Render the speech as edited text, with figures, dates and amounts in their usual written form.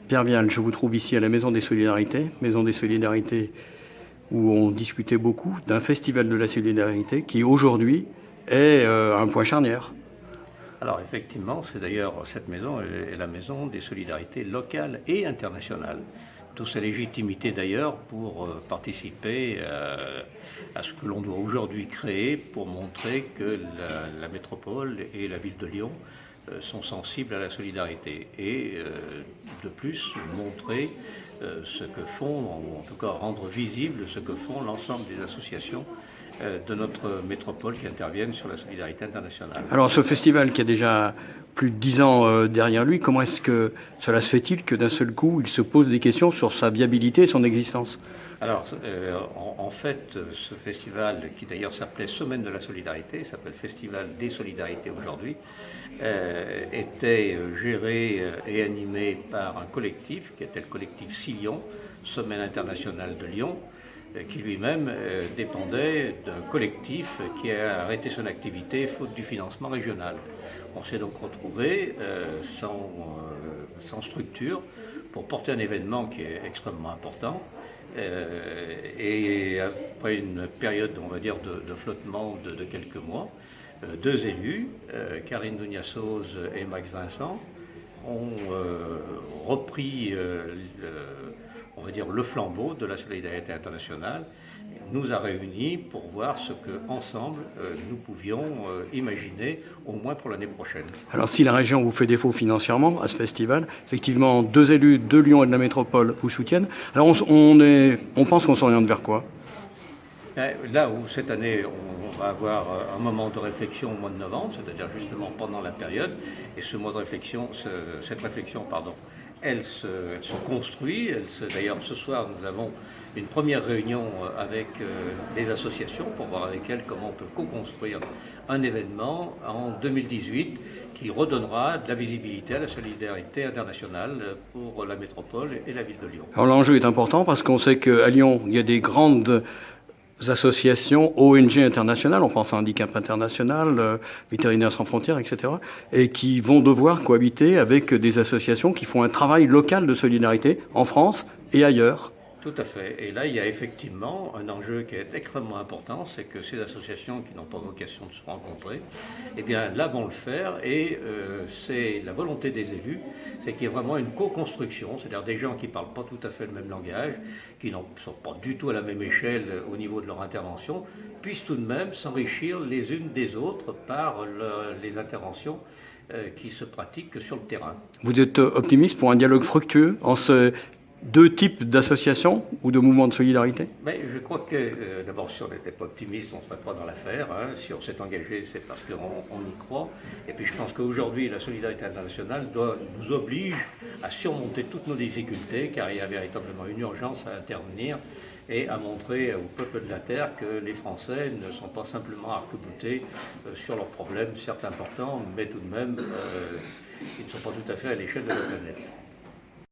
Pierre Vial, je vous trouve ici à la Maison des Solidarités où on discutait beaucoup d'un festival de la solidarité qui aujourd'hui est un point charnière. Alors effectivement, c'est d'ailleurs cette maison est la maison des solidarités locales et internationales. D'où sa légitimité d'ailleurs pour participer à ce que l'on doit aujourd'hui créer pour montrer que la métropole et la ville de Lyon sont sensibles à la solidarité et de plus montrer ce que font, ou en tout cas rendre visible ce que font l'ensemble des associations de notre métropole qui interviennent sur la solidarité internationale. Alors ce festival qui a déjà plus de 10 ans derrière lui, comment est-ce que cela se fait-il que d'un seul coup il se pose des questions sur sa viabilité et son existence ? Alors, en fait, ce festival, qui d'ailleurs s'appelait Semaine de la Solidarité, s'appelle Festival des Solidarités aujourd'hui, était géré et animé par un collectif, qui était le collectif Sillon, Semaine internationale de Lyon, qui lui-même dépendait d'un collectif qui a arrêté son activité faute du financement régional. On s'est donc retrouvé sans structure pour porter un événement qui est extrêmement important. Et après une période, on va dire, de flottement de quelques mois, deux élus, Karine Douniassoz et Max Vincent, ont repris on va dire, le flambeau de la solidarité internationale, nous a réunis pour voir ce qu'ensemble nous pouvions imaginer au moins pour l'année prochaine. Alors si la région vous fait défaut financièrement à ce festival, effectivement deux élus de Lyon et de la métropole vous soutiennent. Alors on pense qu'on s'oriente vers quoi ? Là où cette année on va avoir un moment de réflexion au mois de novembre, c'est-à-dire justement pendant la période, et ce mois de réflexion, cette réflexion, elle se construit. D'ailleurs, ce soir, nous avons une première réunion avec des associations pour voir avec elles comment on peut co-construire un événement en 2018 qui redonnera de la visibilité à la solidarité internationale pour la métropole et la ville de Lyon. Alors l'enjeu est important parce qu'on sait qu'à Lyon, il y a des grandes associations, ONG internationales, on pense à Handicap International, Vétérinaires sans frontières, etc., et qui vont devoir cohabiter avec des associations qui font un travail local de solidarité en France et ailleurs. Tout à fait. Et là, il y a effectivement un enjeu qui est extrêmement important, c'est que ces associations qui n'ont pas vocation de se rencontrer, eh bien là vont le faire, et c'est la volonté des élus, c'est qu'il y ait vraiment une co-construction, c'est-à-dire des gens qui ne parlent pas tout à fait le même langage, qui ne sont pas du tout à la même échelle au niveau de leur intervention, puissent tout de même s'enrichir les unes des autres par les interventions qui se pratiquent sur le terrain. Vous êtes optimiste pour un dialogue fructueux en ce deux types d'associations ou de mouvements de solidarité ? Mais je crois que, d'abord, si on n'était pas optimiste, on ne serait pas dans l'affaire. Si on s'est engagé, c'est parce qu'on y croit. Et puis je pense qu'aujourd'hui, la solidarité internationale nous oblige à surmonter toutes nos difficultés, car il y a véritablement une urgence à intervenir et à montrer au peuple de la Terre que les Français ne sont pas simplement arc-boutés sur leurs problèmes, certes importants, mais tout de même, ils ne sont pas tout à fait à l'échelle de la planète.